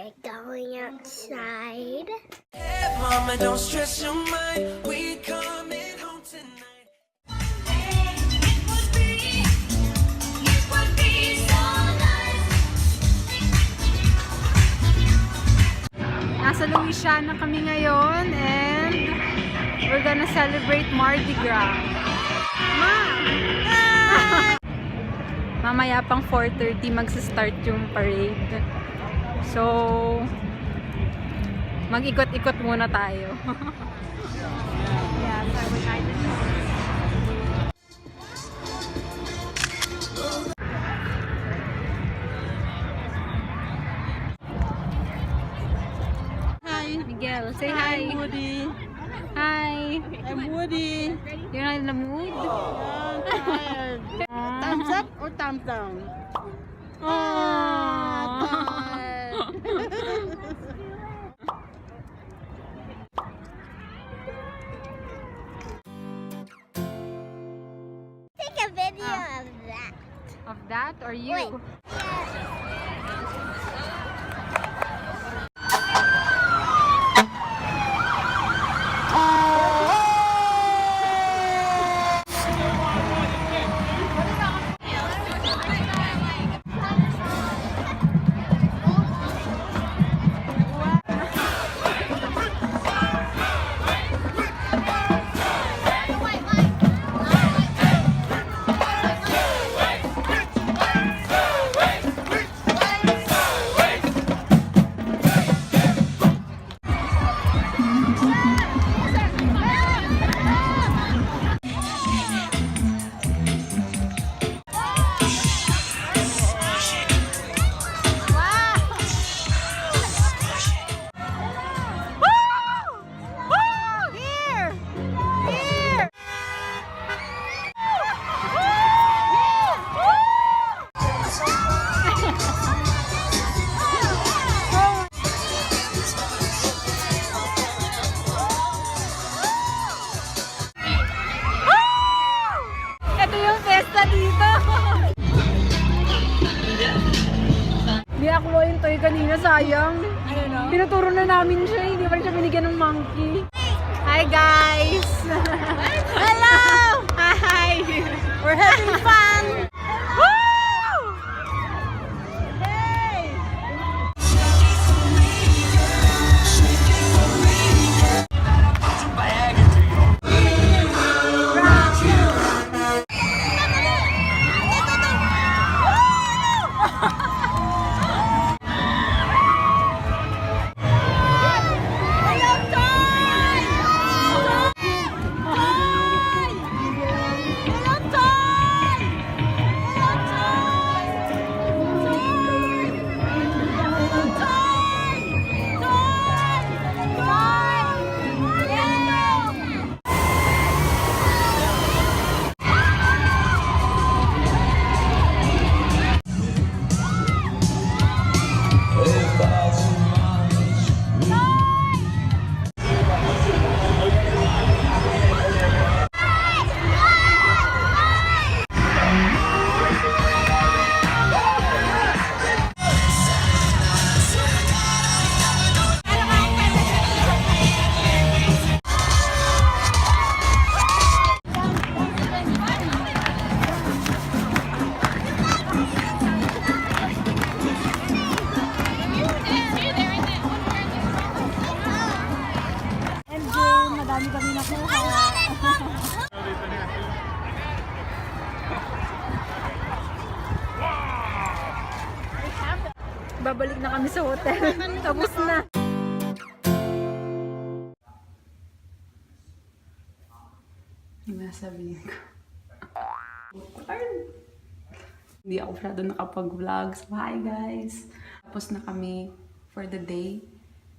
We're going outside. Hey, mama, don't stress your mind. We coming home tonight. It would be so nice. Nasa Louisiana kami ngayon and we're gonna celebrate Mardi Gras. Mamaya pang 4:30 magsa-start yung parade. So, mag-ikot-ikot muna tayo. Yeah, so we're kind of... Hi, Miguel. Say hi. I'm Woody. Hi. I'm Woody. You're not in the mood? I'm tired. Thumbs up or thumbs down? Take a video of that. Of that or you? Wait. Hindi ako yung toy kanina, sayang. Tinuturo na namin siya, hindi pa rin siya binigyan ng monkey. Hi guys! Hello! Hi! We're having fun! Woo! Hey! Madami kami nakuha. Babalik na kami sa hotel. Tapos na. Yung nasabihin ko. Hindi ako masyado nakapag-vlog. So, hi guys! Tapos na kami for the day.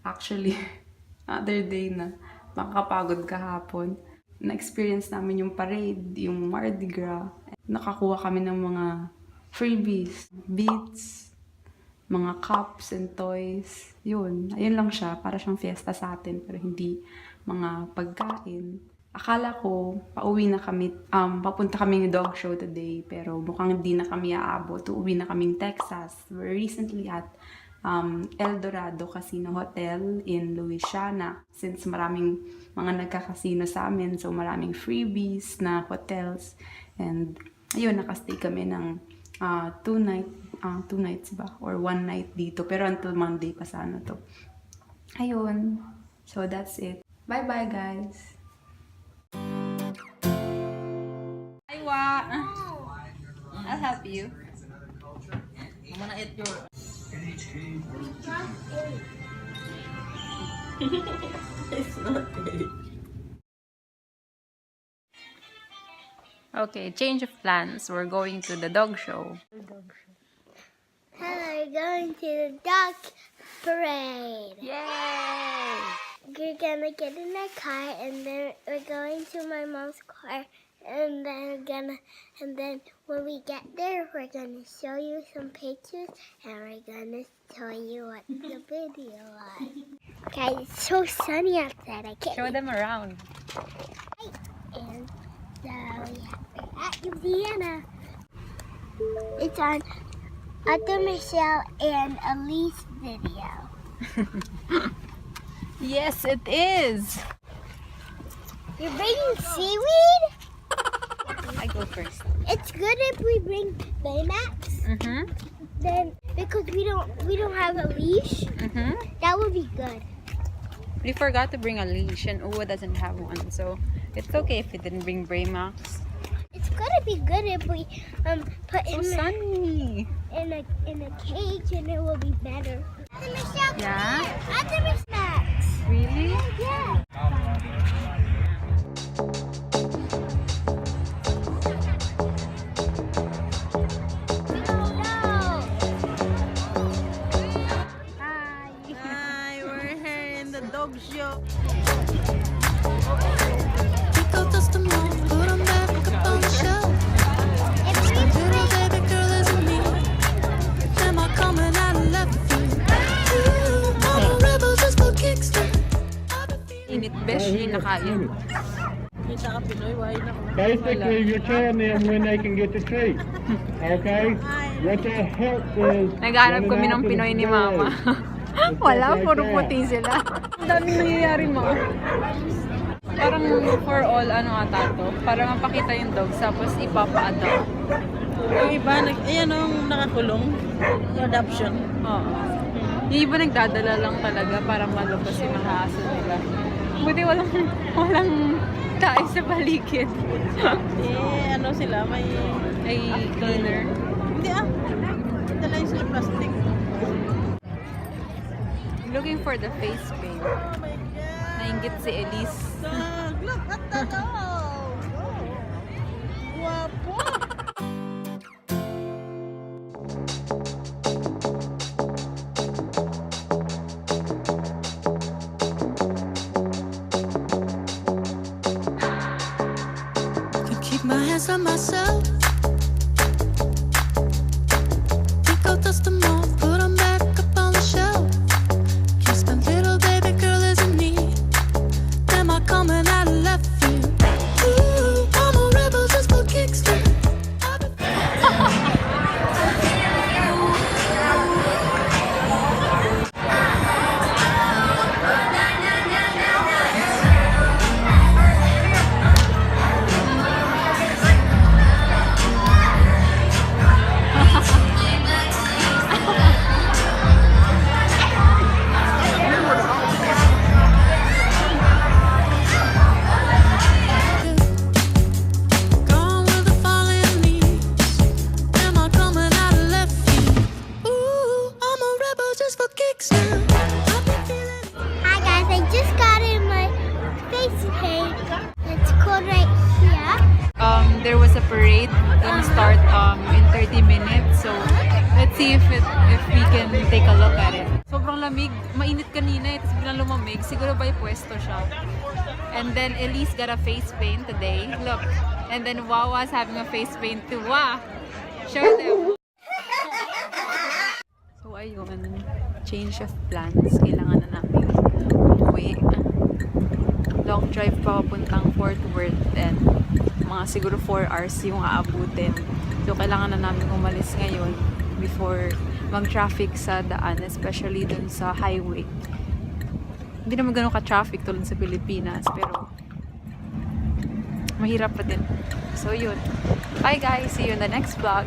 Actually, other day na. Makakapagod kahapon. Na-experience namin yung parade, yung Mardi Gras. Nakakuha kami ng mga freebies, beats, mga cups and toys. Yun, ayun lang siya. Para siyang fiesta sa atin, pero hindi mga pagkain. Akala ko, pauwi na kami, papunta kaming dog show today, pero mukhang hindi na kami aabot. Uuwi na kaming Texas. We're recently at El Dorado Casino Hotel in Louisiana. Since maraming mga nagkakasino sa amin, so maraming freebies na hotels. And ayun, nakastay kami ng 2 nights ba? Or 1 night dito. Pero until Monday pa sana to. Ayun. So that's it. Bye-bye, guys! Hi, Wa! I'll help you. I'm gonna eat your... It's not it. Okay, change of plans. We're going to the dog show. Hello, we're going to the dog parade. Yay! We're gonna get in our car, and then we're going to my mom's car, and then when we get there, we're gonna show you some pictures, and we're gonna tell you what the video was. Guys, it's so sunny outside. I can't. Show them around. And so we're at Louisiana. It's on Arthur, Michelle, and Elise video. Yes, it is! You're bringing seaweed? I go first. It's good if we bring Baymax. Then because we don't have a leash, that would be good. We forgot to bring a leash and Uwa doesn't have one, so it's okay if we didn't bring Baymax. It's gonna be good if we put So sunny! in a cage, and it will be better. Yeah? Arthur Max. Really? Yeah. Hi, we're here in the dog show. Go dust them off, put 'em back up on the shelf. Little baby girl isn't me. Am I coming out of left field? Ooh, I'm a rebel just for kicks. Init besh, hindi na kaya. Yung sa Pinoy, why na? Basically, you're telling them when they can get the treat. Okay? What that helps is... Naghanap kami ng Pinoy ni Mama. Wala, puro puti sila. Ang daming nangyayari, Ma. Parang for all, ano ata to? Para mapakita yung dogs, tapos ipapa-adopt. Yung iba, ayan ang nakakulong. Adoption. Oo. Yung iba nagdadala lang talaga para malabas yung mga aso nila. Buti walang tayo sa paligid. Ano sila, may... Ay, cleaner. Hindi dala yung sila plastic. Looking for the face paint. Oh my God! Nainggit si Elise. Dog! Look at the dog! Guwapo! Can keep my hands on myself. Go dust them off, put 'em back up on the shelf. Yes, my little baby girl isn't me. Am I coming out of left field? Ooh, I'm a rebel just for kicks. Gone with the falling leaves. Am I coming out of left field? Ooh, I'm a rebel just for kicks now. I've been feeling. Hi guys, I just got in my face paint. It's cold right here. There was a parade gonna start in 30 minutes, so let's see if we can take a look at it. Sobrang lamig, mainit kanina, tapos biglang lumamig. Siguro by pwesto siya. And then Elise got a face paint today. Look. And then Wawa's having a face paint too. Wow! Show them. So ayun, change of plans. Kailangan na namin umuwi. Long drive pa papuntang Fort Worth and mga siguro 4 hours yung aabutin. So kailangan na namin umalis ngayon before mag-traffic sa daan, especially dun sa highway. Hindi naman ganun ka-traffic tulad sa Pilipinas, pero mahirap pa din. So yun. Bye guys, see you in the next vlog.